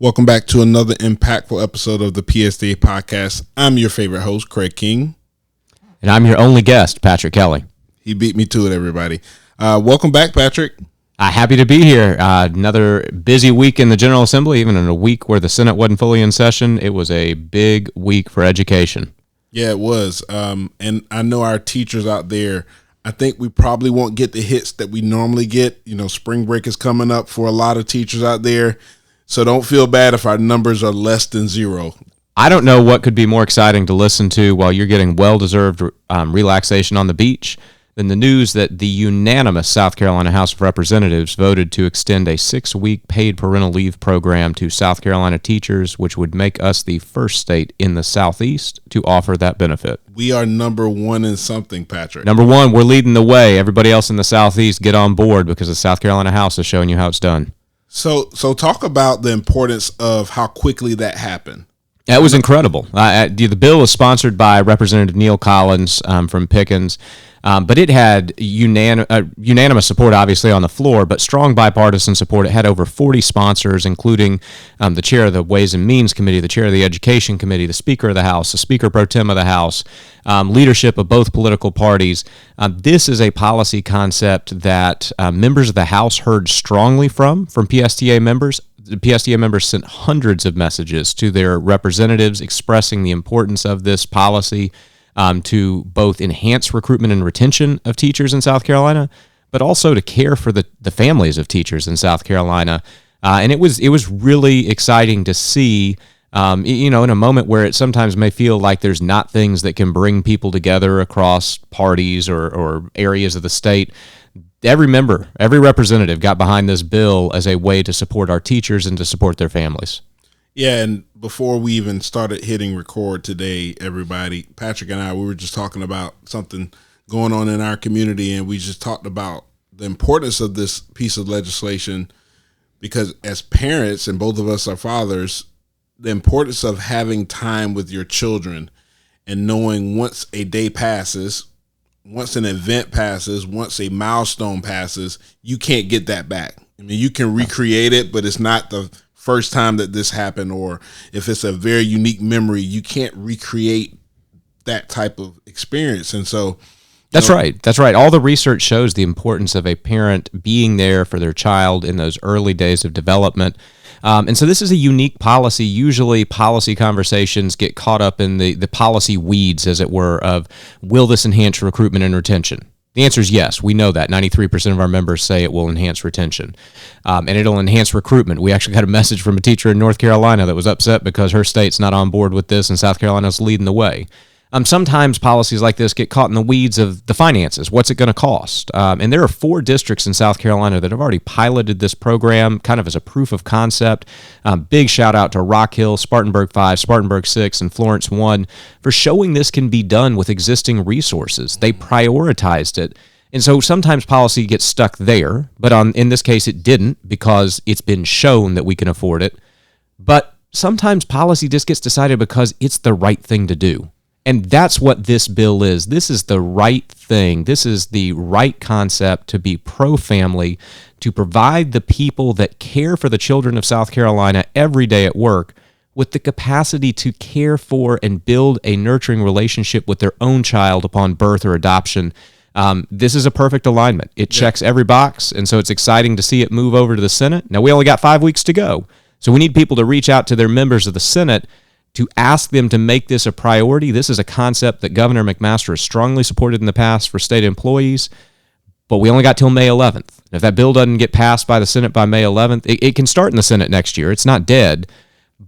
Welcome back to another impactful episode of the PSTA podcast. I'm your favorite host, Craig King. And I'm your only guest, Patrick Kelly. He beat me to it, everybody. Welcome back, Patrick. Happy to be here. Another busy week in the General Assembly, even in a week where the Senate wasn't fully in session. It was a big week for education. Yeah, it was. And I know our teachers out there, I think we probably won't get the hits that we normally get. You know, spring break is coming up for a lot of teachers out there. So don't feel bad if our numbers are less than zero. I don't know what could be more exciting to listen to while you're getting well-deserved relaxation on the beach than the news that the unanimous South Carolina House of Representatives voted to extend a 6-week paid parental leave program to South Carolina teachers, which would make us the first state in the Southeast to offer that benefit. We are number one in something, Patrick. Number one, we're leading the way. Everybody else in the Southeast, get on board because the South Carolina House is showing you how it's done. So talk about the importance of how quickly that happened. That was incredible. The bill was sponsored by Representative Neil Collins from Pickens, but it had unanimous support, obviously, on the floor, but strong bipartisan support. It had over 40 sponsors, including the chair of the Ways and Means Committee, the chair of the Education Committee, the Speaker of the House, the Speaker Pro Tem of the House, leadership of both political parties. This is a policy concept that members of the House heard strongly from PSTA members. The PSTA members sent hundreds of messages to their representatives expressing the importance of this policy to both enhance recruitment and retention of teachers in South Carolina, but also to care for the families of teachers in South Carolina. And it was really exciting to see, in a moment where it sometimes may feel like there's not things that can bring people together across parties or areas of the state. Every member, every representative got behind this bill as a way to support our teachers and to support their families. Yeah, and before we even started hitting record today, everybody, Patrick and I, we were just talking about something going on in our community, and we just talked about the importance of this piece of legislation because as parents, and both of us are fathers, the importance of having time with your children and knowing once a day passes, once an event passes, once a milestone passes, you can't get that back. I mean, you can recreate it, but it's not the first time that this happened, or if it's a very unique memory, you can't recreate that type of experience. And so That's right. All the research shows the importance of a parent being there for their child in those early days of development. And so this is a unique policy. Usually policy conversations get caught up in the policy weeds, as it were, of will this enhance recruitment and retention? The answer is yes. We know that. 93% of our members say it will enhance retention. And it'll enhance recruitment. We actually got a message from a teacher in North Carolina that was upset because her state's not on board with this and South Carolina's leading the way. Sometimes policies like this get caught in the weeds of the finances. What's it going to cost? And there are 4 districts in South Carolina that have already piloted this program kind of as a proof of concept. Big shout out to Rock Hill, Spartanburg 5, Spartanburg 6, and Florence 1 for showing this can be done with existing resources. They prioritized it. And so sometimes policy gets stuck there, but in this case it didn't because it's been shown that we can afford it. But sometimes policy just gets decided because it's the right thing to do. And that's what this bill is. This is the right thing. This is the right concept to be pro-family, to provide the people that care for the children of South Carolina every day at work with the capacity to care for and build a nurturing relationship with their own child upon birth or adoption. This is a perfect alignment. It checks every box, and so it's exciting to see it move over to the Senate. Now, we only got 5 weeks to go, so we need people to reach out to their members of the Senate to ask them to make this a priority. This is a concept that Governor McMaster has strongly supported in the past for state employees, but we only got till May 11th. If that bill doesn't get passed by the Senate by May 11th, it can start in the Senate next year. It's not dead,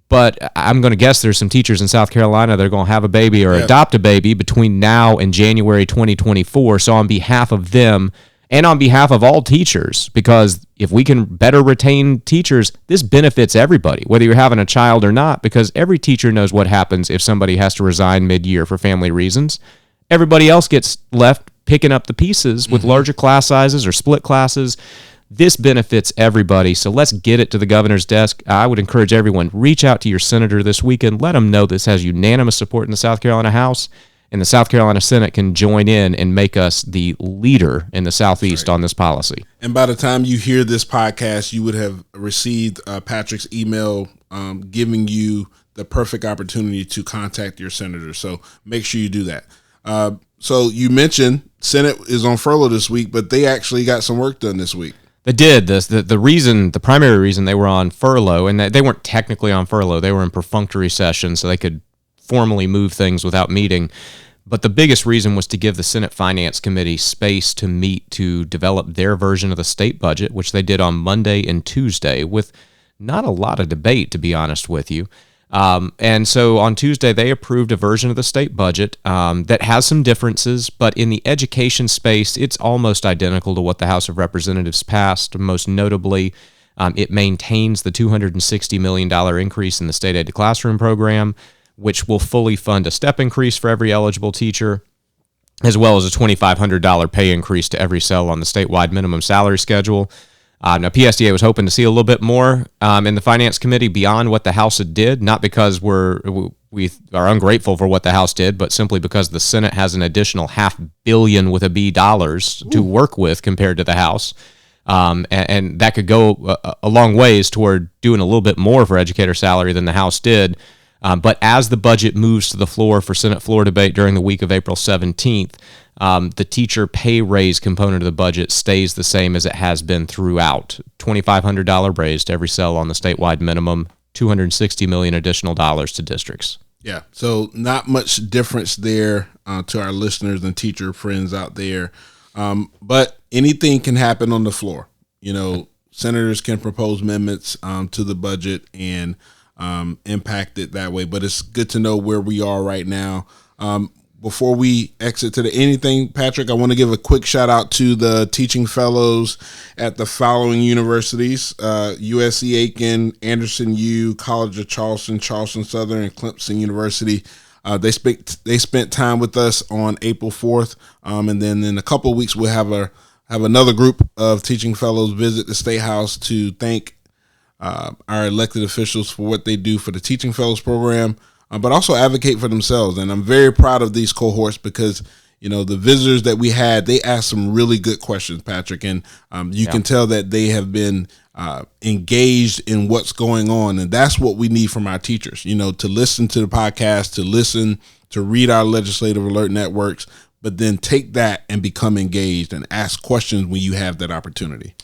but I'm going to guess there's some teachers in South Carolina that are going to have a baby or adopt a baby between now and January 2024. So on behalf of them and on behalf of all teachers, because if we can better retain teachers, this benefits everybody, whether you're having a child or not, because every teacher knows what happens if somebody has to resign mid-year for family reasons. Everybody else gets left picking up the pieces with larger class sizes or split classes. This benefits everybody, so let's get it to the governor's desk. I would encourage everyone, reach out to your senator this weekend. Let them know this has unanimous support in the South Carolina House, and the South Carolina Senate can join in and make us the leader in the Southeast on this policy. And by the time you hear this podcast, you would have received Patrick's email giving you the perfect opportunity to contact your senator. So make sure you do that. So you mentioned Senate is on furlough this week, but they actually got some work done this week. They did this. The primary reason they were on furlough, and they weren't technically on furlough, they were in perfunctory session, so they could formally move things without meeting. But the biggest reason was to give the Senate Finance Committee space to meet to develop their version of the state budget, which they did on Monday and Tuesday with not a lot of debate, to be honest with you. And so on Tuesday, they approved a version of the state budget that has some differences, but in the education space, it's almost identical to what the House of Representatives passed. Most notably, it maintains the $260 million increase in the state aid to classroom program, which will fully fund a step increase for every eligible teacher, as well as a $2,500 pay increase to every cell on the statewide minimum salary schedule. Now, PSTA was hoping to see a little bit more in the Finance Committee beyond what the House did, not because we are ungrateful for what the House did, but simply because the Senate has an additional $500 million with a B dollars to work with compared to the House. And that could go a long ways toward doing a little bit more for educator salary than the House did. But as the budget moves to the floor for Senate floor debate during the week of April 17th, the teacher pay raise component of the budget stays the same as it has been throughout. $2,500 raise to every cell on the statewide minimum, $260 million additional dollars to districts. Yeah, so not much difference there to our listeners and teacher friends out there. But anything can happen on the floor. You know, senators can propose amendments to the budget and impact it that way. But it's good to know where we are right now. Before we exit to anything, Patrick, I want to give a quick shout out to the teaching fellows at the following universities: USC Aiken, Anderson U, College of Charleston, Charleston Southern, and Clemson University. They spent time with us on April 4th, and then in a couple of weeks we'll have another group of teaching fellows visit the State House to thank our elected officials for what they do for the Teaching Fellows program, but also advocate for themselves. And I'm very proud of these cohorts because, you know, the visitors that we had, they asked some really good questions, Patrick, and you can tell that they have been engaged in what's going on. And that's what we need from our teachers, you know, to listen to the podcast, to read our legislative alert networks, but then take that and become engaged and ask questions when you have that opportunity.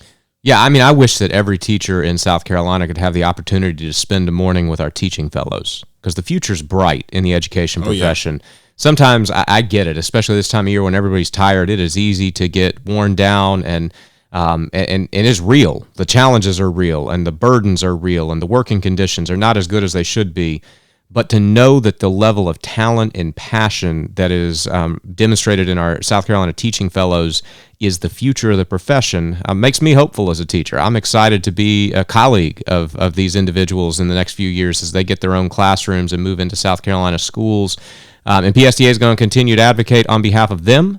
Yeah, I mean, I wish that every teacher in South Carolina could have the opportunity to spend a morning with our teaching fellows because the future's bright in the education profession. Yeah. Sometimes I get it, especially this time of year when everybody's tired. It is easy to get worn down, and it is real. The challenges are real, and the burdens are real, and the working conditions are not as good as they should be. But to know that the level of talent and passion that is demonstrated in our South Carolina teaching fellows is the future of the profession makes me hopeful as a teacher. I'm excited to be a colleague of these individuals in the next few years as they get their own classrooms and move into South Carolina schools. And PSTA is going to continue to advocate on behalf of them,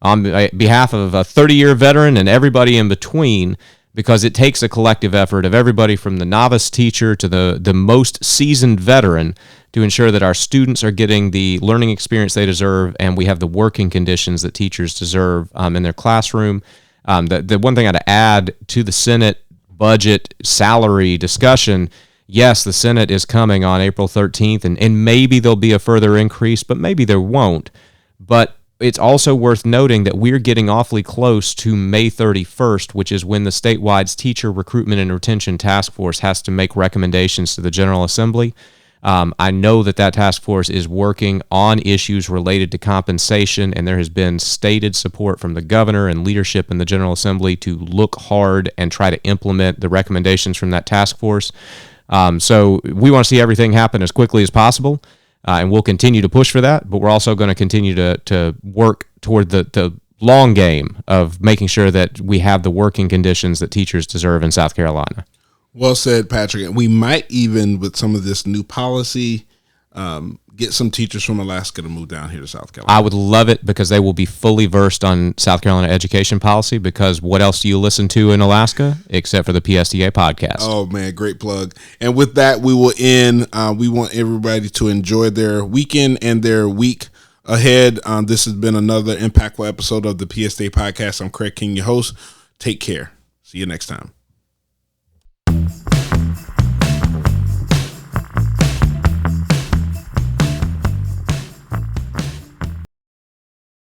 on behalf of a 30-year veteran and everybody in between, because it takes a collective effort of everybody from the novice teacher to the most seasoned veteran to ensure that our students are getting the learning experience they deserve and we have the working conditions that teachers deserve in their classroom. The one thing I'd add to the Senate budget salary discussion, yes, the Senate is coming on April 13th, and maybe there'll be a further increase, but maybe there won't. But it's also worth noting that we're getting awfully close to May 31st, which is when the statewide Teacher Recruitment and Retention Task Force has to make recommendations to the General Assembly. I know that task force is working on issues related to compensation, and there has been stated support from the governor and leadership in the General Assembly to look hard and try to implement the recommendations from that task force. So we want to see everything happen as quickly as possible. And we'll continue to push for that, but we're also going to continue to work toward the long game of making sure that we have the working conditions that teachers deserve in South Carolina. Well said, Patrick. And we might even, with some of this new policy, get some teachers from Alaska to move down here to South Carolina. I would love it because they will be fully versed on South Carolina education policy, because what else do you listen to in Alaska except for the PSTA podcast? Oh, man, great plug. And with that, we will end. We want everybody to enjoy their weekend and their week ahead. This has been another impactful episode of the PSTA podcast. I'm Craig King, your host. Take care. See you next time.